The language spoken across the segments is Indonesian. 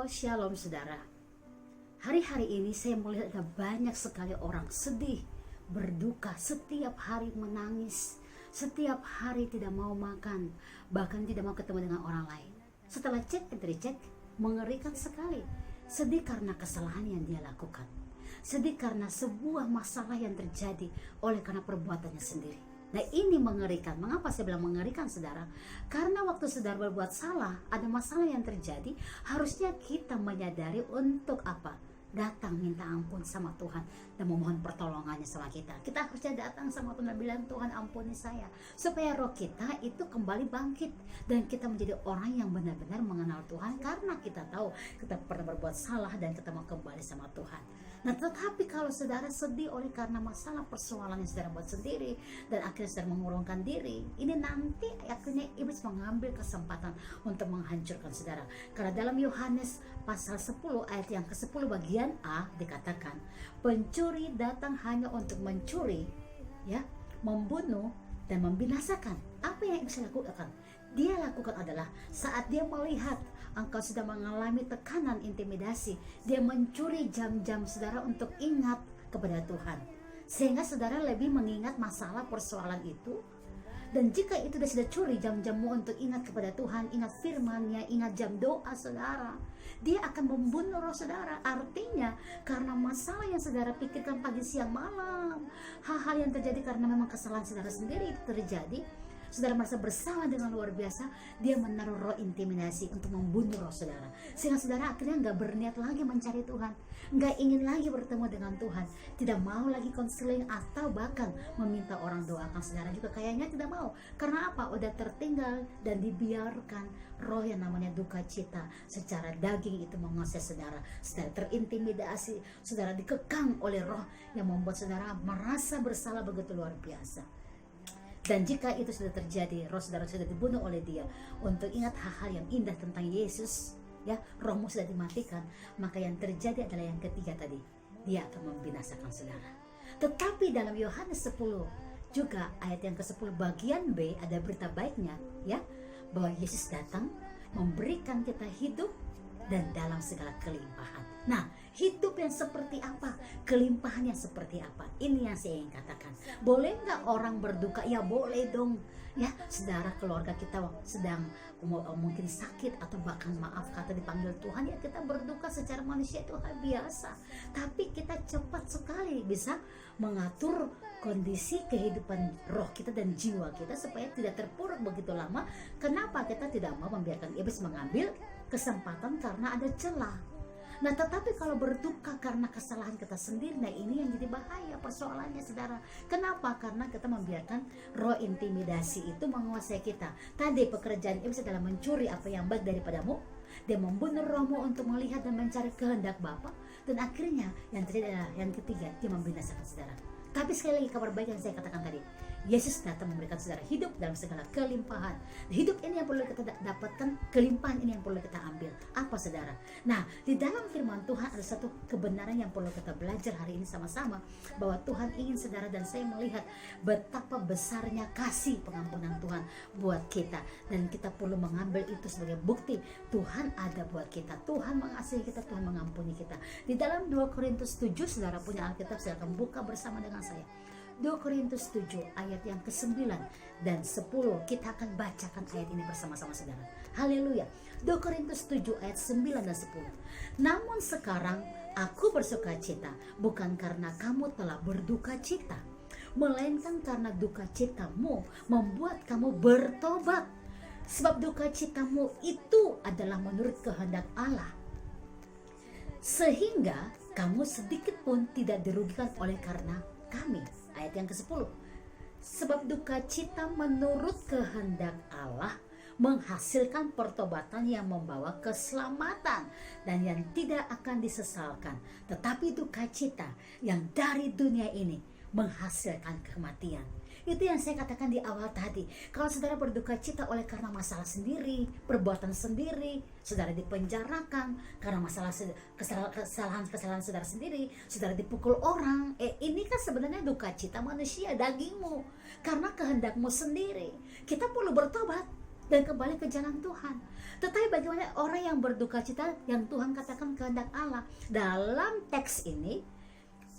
Halo, shalom saudara. Hari-hari ini saya melihat ada banyak sekali orang sedih, berduka, setiap hari menangis, setiap hari tidak mau makan, bahkan tidak mau ketemu dengan orang lain. Setelah cek and recheck, mengerikan sekali. Sedih karena kesalahan yang dia lakukan. Sedih karena sebuah masalah yang terjadi oleh karena perbuatannya sendiri. Nah, ini mengerikan. Mengapa saya bilang mengerikan, saudara? Karena waktu saudara berbuat salah, ada masalah yang terjadi, harusnya kita menyadari untuk apa? Datang minta ampun sama Tuhan dan memohon pertolongannya sama kita. Kita harusnya datang sama Tuhan dan bilang, Tuhan ampuni saya, supaya roh kita itu kembali bangkit dan kita menjadi orang yang benar-benar mengenal Tuhan, karena kita tahu kita pernah berbuat salah dan kita mau kembali sama Tuhan. Nah, tetapi kalau saudara sedih oleh karena masalah persoalan yang saudara buat sendiri dan akhirnya saudara mengurungkan diri, ini nanti akhirnya iblis mengambil kesempatan untuk menghancurkan saudara. Karena dalam Yohanes pasal 10 ayat yang ke-10 bagian A dikatakan, pencuri datang hanya untuk mencuri, ya, membunuh dan membinasakan. Apa yang iblis lakukan? Dia lakukan adalah saat dia melihat engkau sudah mengalami tekanan intimidasi, dia mencuri jam-jam saudara untuk ingat kepada Tuhan, sehingga saudara lebih mengingat masalah persoalan itu. Dan jika itu sudah curi jam-jammu untuk ingat kepada Tuhan, ingat firman-Nya, ingat jam doa saudara, dia akan membunuh roh saudara. Artinya karena masalah yang saudara pikirkan pagi siang malam, hal-hal yang terjadi karena memang kesalahan saudara sendiri itu terjadi, saudara merasa bersalah dengan luar biasa, dia menaruh roh intimidasi untuk membunuh roh saudara, sehingga saudara akhirnya nggak berniat lagi mencari Tuhan, nggak ingin lagi bertemu dengan Tuhan, tidak mau lagi konseling atau bahkan meminta orang doakan saudara juga kayaknya tidak mau. Karena apa? Udah tertinggal dan dibiarkan roh yang namanya duka cita secara daging itu menguasai saudara. Saudara terintimidasi, saudara dikekang oleh roh yang membuat saudara merasa bersalah begitu luar biasa. Dan jika itu sudah terjadi, roh saudara sudah dibunuh oleh dia, untuk ingat hal-hal yang indah tentang Yesus, ya, rohmu sudah dimatikan, maka yang terjadi adalah yang ketiga tadi, dia akan membinasakan saudara. Tetapi dalam Yohanes 10 juga ayat yang ke-10 bagian B ada berita baiknya, ya, bahwa Yesus datang memberikan kita hidup dan dalam segala kelimpahan. Nah, hidup yang seperti apa? Kelimpahan yang seperti apa? Ini yang saya ingin katakan. Boleh nggak orang berduka? Ya boleh dong. Ya, saudara, keluarga kita sedang mungkin sakit atau bahkan maaf kata dipanggil Tuhan, ya kita berduka secara manusia itu hal biasa. Tapi kita cepat sekali bisa mengatur kondisi kehidupan roh kita dan jiwa kita supaya tidak terpuruk begitu lama. Kenapa kita tidak mau membiarkan iblis mengambil kesempatan karena ada celah? Nah, tetapi kalau berduka karena kesalahan kita sendiri, nah ini yang jadi bahaya persoalannya, saudara. Kenapa? Karena kita membiarkan roh intimidasi itu menguasai kita. Tadi pekerjaan iblis adalah mencuri apa yang baik daripadamu, dia membunuh rohmu untuk melihat dan mencari kehendak Bapa, dan akhirnya yang terjadi adalah yang ketiga, dia membinasakan saudara. Tapi sekali lagi kabar baik yang saya katakan tadi, Yesus datang memberikan saudara hidup dalam segala kelimpahan. Hidup ini yang perlu kita dapatkan, kelimpahan ini yang perlu kita ambil. Apa saudara? Nah, di dalam firman Tuhan ada satu kebenaran yang perlu kita belajar hari ini sama-sama, bahwa Tuhan ingin saudara dan saya melihat betapa besarnya kasih pengampunan Tuhan buat kita, dan kita perlu mengambil itu sebagai bukti Tuhan ada buat kita. Tuhan mengasihi kita, Tuhan mengampuni kita. Di dalam 2 Korintus 7, saudara punya Alkitab, saya akan buka bersama dengan saya. 2 Korintus 7 ayat yang ke-9 dan 10. Kita akan bacakan ayat ini bersama-sama saudara. Haleluya. 2 Korintus 7 ayat 9 dan 10. Namun sekarang aku bersuka cita, bukan karena kamu telah berduka cita, melainkan karena duka citamu membuat kamu bertobat. Sebab duka citamu itu adalah menurut kehendak Allah, sehingga kamu sedikit pun tidak dirugikan oleh karena kami. Ayat yang ke-10. Sebab duka cita menurut kehendak Allah menghasilkan pertobatan yang membawa keselamatan dan yang tidak akan disesalkan. Tetapi duka cita yang dari dunia ini menghasilkan kematian. Itu yang saya katakan di awal tadi. Kalau saudara berduka cita oleh karena masalah sendiri, perbuatan sendiri, saudara dipenjarakan karena masalah kesalahan saudara sendiri, saudara dipukul orang, ini kan sebenarnya duka cita manusia, dagingmu, karena kehendakmu sendiri. Kita perlu bertobat. dan kembali ke jalan Tuhan. Tetapi bagaimana orang yang berduka cita yang Tuhan katakan kehendak Allah? Dalam teks ini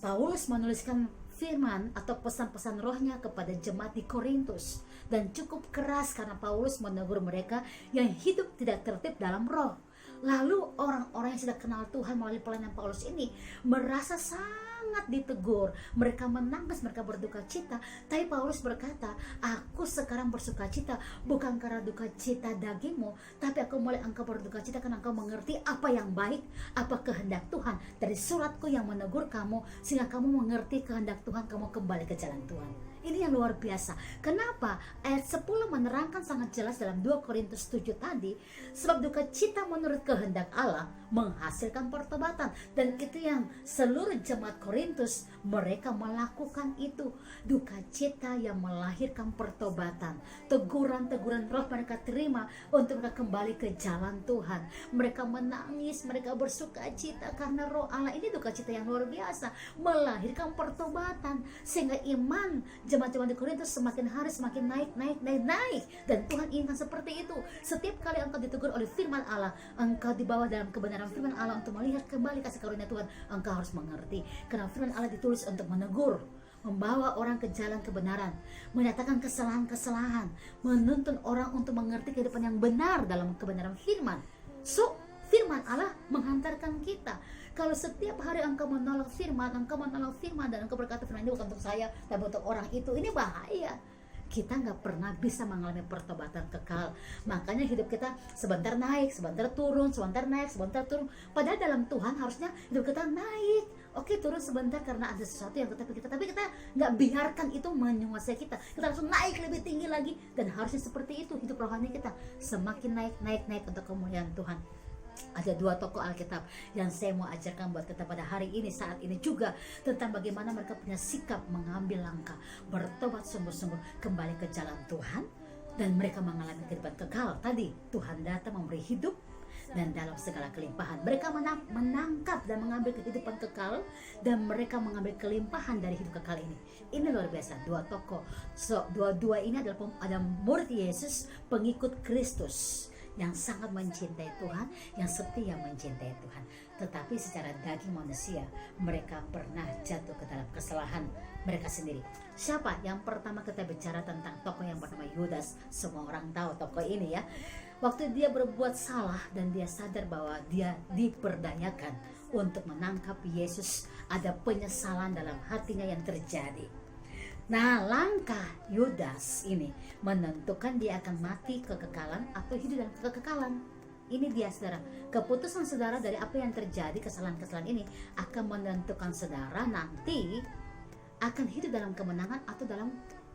Paulus menuliskan firman atau pesan-pesan rohnya kepada jemaat di Korintus, dan cukup keras karena Paulus menegur mereka yang hidup tidak tertib dalam roh. Lalu orang-orang yang sudah kenal Tuhan melalui pelayanan Paulus ini merasa sangat ditegur. Mereka menangis, mereka berduka cita. Tapi Paulus berkata, aku sekarang bersuka cita bukan karena duka cita dagingmu, tapi aku mulai engkau berduka cita karena engkau mengerti apa yang baik, apa kehendak Tuhan. Dari suratku yang menegur kamu, sehingga kamu mengerti kehendak Tuhan, kamu kembali ke jalan Tuhan. Ini yang luar biasa. Kenapa? Ayat 10 menerangkan sangat jelas dalam 2 Korintus 7 tadi. Sebab duka cita menurut kehendak Allah menghasilkan pertobatan. Dan itu yang seluruh jemaat Korintus, mereka melakukan itu. Duka cita yang melahirkan pertobatan. Teguran-teguran roh mereka terima untuk mereka kembali ke jalan Tuhan. Mereka menangis, mereka bersuka cita karena roh Allah. Ini duka cita yang luar biasa, melahirkan pertobatan. Sehingga iman jemaat-jemaat di Korintus semakin hari semakin naik. Dan Tuhan inginkan seperti itu. Setiap kali engkau ditegur oleh firman Allah, engkau dibawa dalam kebenaran firman Allah untuk melihat kembali kasih karunia Tuhan, engkau harus mengerti. Karena firman Allah ditulis untuk menegur, membawa orang ke jalan kebenaran, menyatakan kesalahan-kesalahan, menuntun orang untuk mengerti kehidupan yang benar dalam kebenaran firman. So, firman Allah menghantarkan kita. Kalau setiap hari engkau menolak firman dan engkau berkata firman ini bukan untuk saya, tapi untuk orang itu, ini bahaya. Kita nggak pernah bisa mengalami pertobatan kekal. Makanya hidup kita sebentar naik, sebentar turun, sebentar naik, sebentar turun. Padahal dalam Tuhan harusnya hidup kita naik. Oke, turun sebentar karena ada sesuatu yang tapi kita nggak biarkan itu menguasai kita. Kita langsung naik lebih tinggi lagi, dan harusnya seperti itu hidup rohani kita, semakin naik untuk kemuliaan Tuhan. Ada 2 tokoh Alkitab yang saya mau ajarkan buat kita pada hari ini, saat ini juga, tentang bagaimana mereka punya sikap mengambil langkah bertobat sungguh-sungguh kembali ke jalan Tuhan, dan mereka mengalami kehidupan kekal. Tadi Tuhan datang memberi hidup, dan dalam segala kelimpahan mereka menangkap dan mengambil kehidupan kekal, dan mereka mengambil kelimpahan dari hidup kekal ini. Ini luar biasa, 2 tokoh. So, dua-dua ini adalah ada murid Yesus, pengikut Kristus yang sangat mencintai Tuhan, yang setia mencintai Tuhan. Tetapi secara daging manusia, mereka pernah jatuh ke dalam kesalahan mereka sendiri. Siapa? Yang pertama kita bicara tentang tokoh yang bernama Yudas. Semua orang tahu tokoh ini ya. Waktu dia berbuat salah dan dia sadar bahwa dia diperdayakan untuk menangkap Yesus, ada penyesalan dalam hatinya yang terjadi. Nah, langkah Yudas ini menentukan dia akan mati kekekalan atau hidup dalam kekekalan. Ini dia saudara, keputusan saudara dari apa yang terjadi, kesalahan-kesalahan ini akan menentukan saudara nanti akan hidup dalam kemenangan atau dalam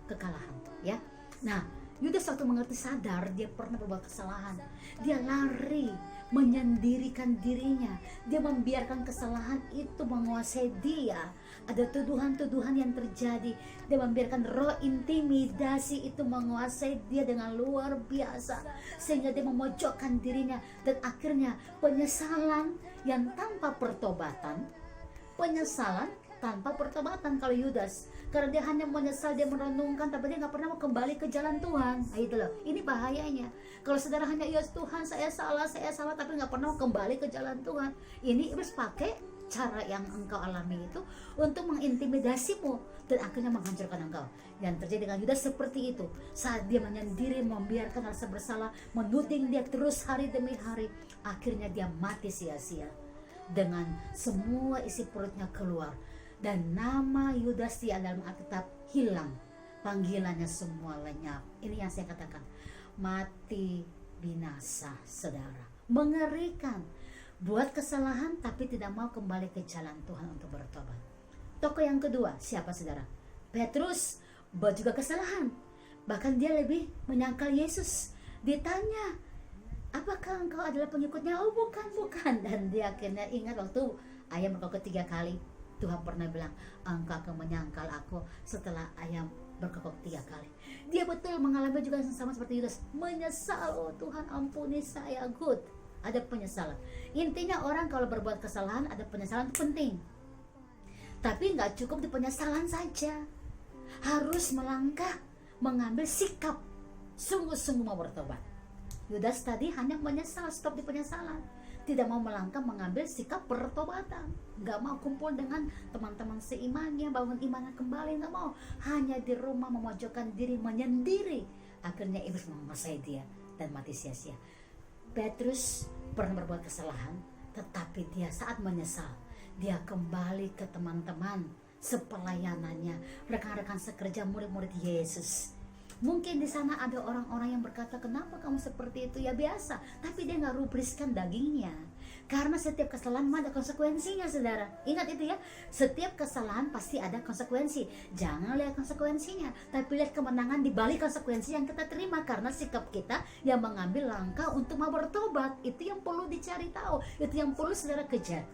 kekalahan, ya. Nah, Yudas waktu mengerti, sadar dia pernah berbuat kesalahan, dia lari menyendirikan dirinya, dia membiarkan kesalahan itu menguasai dia. Ada tuduhan-tuduhan yang terjadi, dia membiarkan roh intimidasi itu menguasai dia dengan luar biasa, sehingga dia memojokkan dirinya, dan akhirnya penyesalan yang tanpa pertobatan, kalau Yudas, karena dia hanya menyesal, dia merenungkan, tapi dia nggak pernah mau kembali ke jalan Tuhan. Nah, itu loh, ini bahayanya. Kalau saudara hanya, ya Tuhan saya salah, tapi nggak pernah mau kembali ke jalan Tuhan, ini harus pakai cara yang engkau alami itu untuk mengintimidasimu dan akhirnya menghancurkan engkau. Yang terjadi dengan Yudas seperti itu. Saat dia menyendiri, membiarkan rasa bersalah menuding dia terus hari demi hari, akhirnya dia mati sia-sia dengan semua isi perutnya keluar. Dan nama Yudas di dalam Alkitab hilang, panggilannya semua lenyap. Ini yang saya katakan, mati binasa saudara. Mengerikan, buat kesalahan tapi tidak mau kembali ke jalan Tuhan untuk bertobat. Tokoh yang kedua, siapa saudara? Petrus buat juga kesalahan, bahkan dia lebih menyangkal Yesus. Ditanya, apakah engkau adalah pengikutnya? Oh bukan. Dan dia akhirnya ingat waktu ayam berkokok 3 kali. Tuhan pernah bilang, engkau akan menyangkal aku setelah ayam berkokok 3 kali. Dia betul mengalami juga sama seperti Yudas, menyesal. Oh Tuhan, ampuni saya. Good, ada penyesalan. Intinya orang kalau berbuat kesalahan, ada penyesalan, itu penting. Tapi nggak cukup di penyesalan saja, harus melangkah, mengambil sikap sungguh-sungguh mau bertobat. Yudas tadi hanya menyesal, stop di penyesalan, tidak mau melangkah mengambil sikap pertobatan, nggak mau kumpul dengan teman-teman seimannya, bangun imannya kembali, nggak mau, hanya di rumah memojokkan diri, menyendiri. Akhirnya iblis menguasai dia dan mati sia-sia. Petrus pernah berbuat kesalahan, tetapi dia saat menyesal, dia kembali ke teman-teman sepelayanannya, rekan-rekan sekerja, murid-murid Yesus. Mungkin di sana ada orang-orang yang berkata, kenapa kamu seperti itu? Ya biasa, tapi dia nggak rubriskan dagingnya. Karena setiap kesalahan ada konsekuensinya, saudara. Ingat itu ya, setiap kesalahan pasti ada konsekuensi. Jangan lihat konsekuensinya, tapi lihat kemenangan di balik konsekuensi yang kita terima. Karena sikap kita yang mengambil langkah untuk mau bertobat, itu yang perlu dicari tahu, itu yang perlu saudara kejar.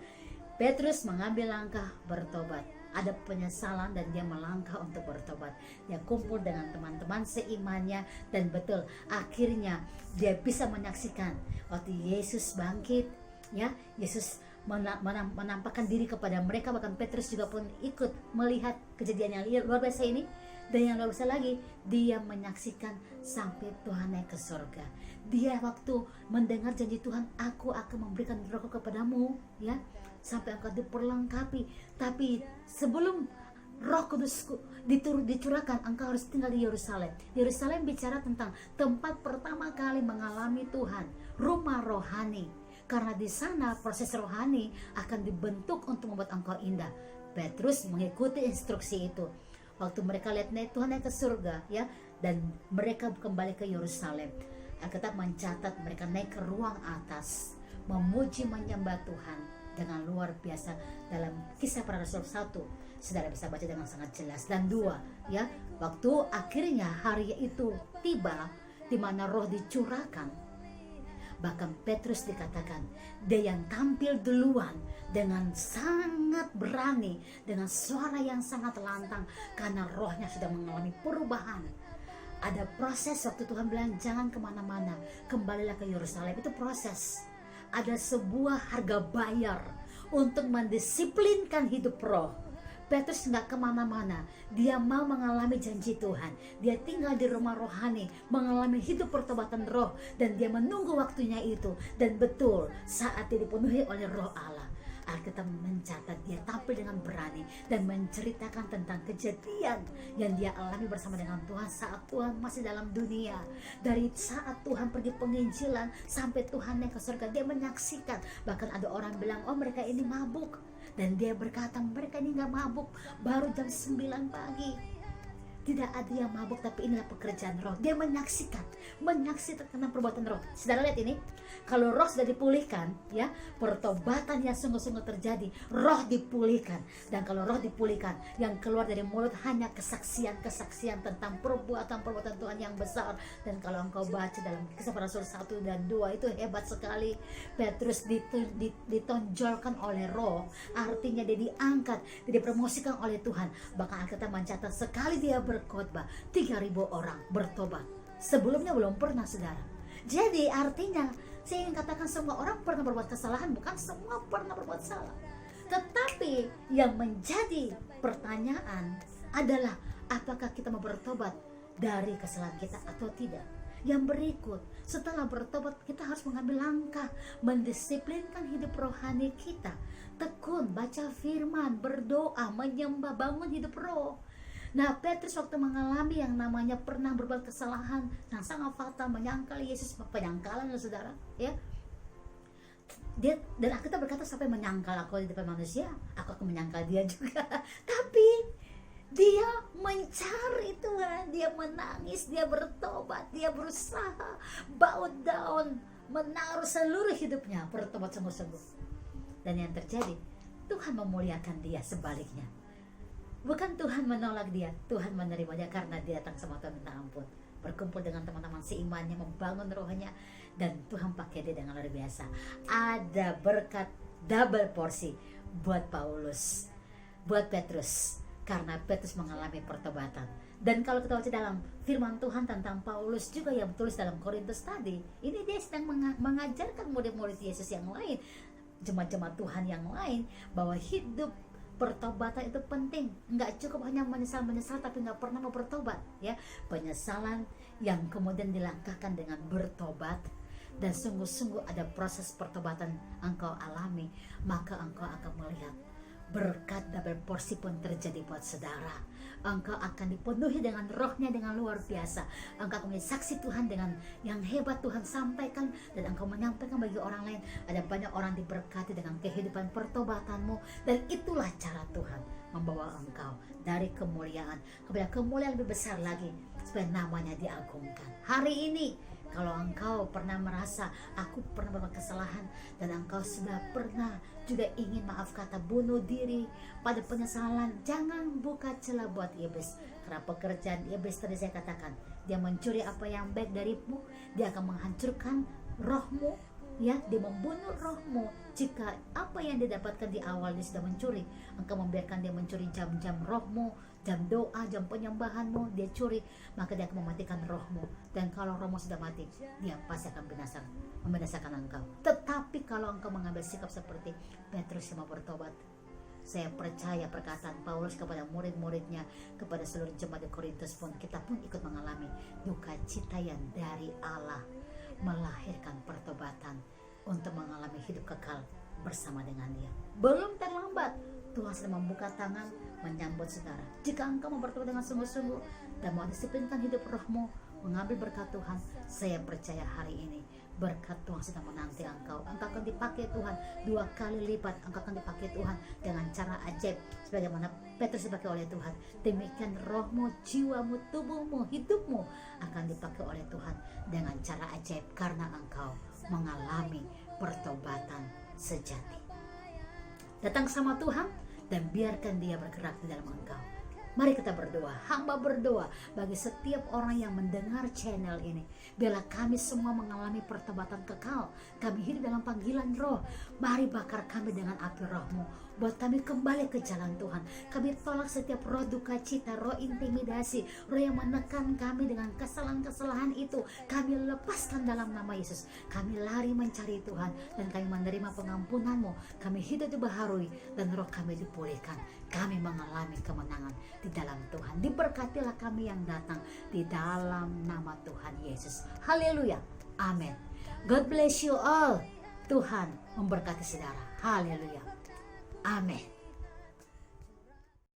Petrus mengambil langkah bertobat. Ada penyesalan dan dia melangkah untuk bertobat. Dia kumpul dengan teman-teman seimannya, dan betul akhirnya dia bisa menyaksikan waktu Yesus bangkit, ya, Yesus menampakkan diri kepada mereka. Bahkan Petrus juga pun ikut melihat kejadian yang luar biasa ini. Dan yang luar biasa lagi, dia menyaksikan sampai Tuhan naik ke surga. Dia waktu mendengar janji Tuhan, aku akan memberikan rohku kepadamu, ya, sampai engkau diperlengkapi. Tapi sebelum Roh Kudus dicurahkan, engkau harus tinggal di Yerusalem. Yerusalem bicara tentang tempat pertama kali mengalami Tuhan, rumah rohani. Karena di sana proses rohani akan dibentuk untuk membuat engkau indah. Petrus mengikuti instruksi itu. Waktu mereka lihat Tuhan naik ke surga, ya, dan mereka kembali ke Yerusalem, Alkitab mencatat mereka naik ke ruang atas, memuji menyembah Tuhan dengan luar biasa. Dalam Kisah Para Rasul 1, saudara bisa baca dengan sangat jelas. Dan 2, ya, waktu akhirnya hari itu tiba, di mana roh dicurahkan. Bahkan Petrus dikatakan, dia yang tampil duluan dengan sangat berani, dengan suara yang sangat lantang, karena rohnya sudah mengalami perubahan. Ada proses waktu Tuhan bilang jangan kemana-mana, kembalilah ke Yerusalem. Itu proses. Ada sebuah harga bayar untuk mendisiplinkan hidup roh. Petrus nggak kemana-mana, dia mau mengalami janji Tuhan. Dia tinggal di rumah rohani, mengalami hidup pertobatan roh, dan dia menunggu waktunya itu. Dan betul, saat dia dipenuhi oleh roh Allah, Alkitab mencatat dia tampil dengan berani dan menceritakan tentang kejadian yang dia alami bersama dengan Tuhan saat Tuhan masih dalam dunia. Dari saat Tuhan pergi penginjilan sampai Tuhan naik ke surga, dia menyaksikan. Bahkan ada orang bilang, oh mereka ini mabuk. Dan dia berkata, mereka ini gak mabuk, baru jam 9 pagi. Tidak ada yang mabuk, tapi inilah pekerjaan roh. Dia menyaksikan tentang perbuatan roh. Saudara lihat ini, kalau roh sudah dipulihkan, ya, pertobatan yang sungguh-sungguh terjadi, roh dipulihkan. Dan kalau roh dipulihkan, yang keluar dari mulut hanya kesaksian tentang perbuatan Tuhan yang besar. Dan kalau engkau baca dalam Kisah Para Rasul 1 dan 2, itu hebat sekali. Petrus ditonjolkan oleh roh, artinya dia diangkat, dia dipromosikan oleh Tuhan. Bahkan Alkitab mencatat sekali dia berkhotbah, 3.000 orang bertobat. Sebelumnya belum pernah, saudara. Jadi artinya saya ingin katakan semua orang pernah berbuat kesalahan, bukan semua pernah berbuat salah. Tetapi yang menjadi pertanyaan adalah apakah kita mau bertobat dari kesalahan kita atau tidak. Yang berikut, setelah bertobat kita harus mengambil langkah mendisiplinkan hidup rohani kita. Tekun, baca firman, berdoa, menyembah, bangun hidup roh. Nah, Petrus waktu mengalami yang namanya pernah berbuat kesalahan yang sangat fatal, menyangkal Yesus, penyangkalan ya saudara, ya. Dan kita berkata sampai menyangkal aku di depan manusia, aku akan menyangkal dia juga. Tapi dia mencari Tuhan, dia menangis, dia bertobat, dia berusaha bow down, menaruh seluruh hidupnya, bertobat sungguh-sungguh. Dan yang terjadi, Tuhan memuliakan dia sebaliknya. Bukan Tuhan menolak dia, Tuhan menerima dia karena dia datang sama Tuhan minta ampun, berkumpul dengan teman-teman seimannya, membangun rohnya, dan Tuhan pakai dia dengan luar biasa. Ada berkat double porsi buat Paulus, buat Petrus, karena Petrus mengalami pertobatan. Dan kalau kita baca dalam firman Tuhan tentang Paulus juga yang tulis dalam Korintus tadi, ini dia sedang mengajarkan murid-murid Yesus yang lain, jemaat-jemaat Tuhan yang lain, bahwa hidup pertobatan itu penting. Nggak cukup hanya menyesal tapi nggak pernah mau bertobat, ya. Penyesalan yang kemudian dilangkahkan dengan bertobat, dan sungguh-sungguh ada proses pertobatan engkau alami, maka engkau akan melihat berkat double porsi pun terjadi buat saudara. Engkau akan dipenuhi dengan rohnya dengan luar biasa. Engkau akan menjadi saksi Tuhan dengan yang hebat Tuhan sampaikan, dan engkau menyampaikan bagi orang lain. Ada banyak orang diberkati dengan kehidupan pertobatanmu, dan itulah cara Tuhan membawa engkau dari kemuliaan kepada kemuliaan lebih besar lagi, supaya namanya diagungkan. Hari ini kalau engkau pernah merasa aku pernah berbuat kesalahan, dan engkau sudah pernah juga ingin maaf kata bunuh diri pada penyesalan, jangan buka celah buat iblis. Karena pekerjaan iblis tadi saya katakan, dia mencuri apa yang baik darimu, dia akan menghancurkan rohmu, ya, dia membunuh rohmu. Jika apa yang didapatkan di awal dia sudah mencuri, engkau membiarkan dia mencuri jam-jam rohmu, jam doa, jam penyembahanmu, dia curi, maka dia akan mematikan rohmu. Dan kalau rohmu sudah mati, dia pasti akan membinasakan engkau. Tetapi kalau engkau mengambil sikap seperti Petrus yang mau bertobat, saya percaya perkataan Paulus kepada murid-muridnya, kepada seluruh jemaat di Korintus pun, kita pun ikut mengalami duka cita yang dari Allah, melahirkan pertobatan untuk mengalami hidup kekal bersama dengan Dia. Belum terlambat, Tuhan sedang membuka tangan menyambut saudara. Jika engkau mau bertobat dengan sungguh-sungguh dan mau disiplinkan hidup rohmu, mengambil berkat Tuhan, saya percaya hari ini berkat Tuhan sedang menanti engkau. Engkau akan dipakai Tuhan 2 kali lipat. Engkau akan dipakai Tuhan dengan cara ajaib, sebagaimana Petrus dipakai oleh Tuhan. Demikian rohmu, jiwamu, tubuhmu, hidupmu akan dipakai oleh Tuhan dengan cara ajaib, karena engkau mengalami pertobatan sejati. Datang sama Tuhan dan biarkan Dia bergerak di dalam engkau. Mari kita berdoa. Hamba berdoa bagi setiap orang yang mendengar channel ini. Biarlah kami semua mengalami pertobatan kekal. Kami hidup dalam panggilan roh. Mari bakar kami dengan api rohmu. Buat kami kembali ke jalan Tuhan. Kami tolak setiap roh duka cita, roh intimidasi, roh yang menekan kami dengan kesalahan-kesalahan itu. Kami lepaskan dalam nama Yesus. Kami lari mencari Tuhan, dan kami menerima pengampunanmu. Kami hidup dibaharui, dan roh kami dipulihkan. Kami mengalami kemenangan di dalam Tuhan. Diberkatilah kami yang datang di dalam nama Tuhan Yesus. Haleluya. Amin. God bless you all. Tuhan memberkati saudara. Haleluya. Amin.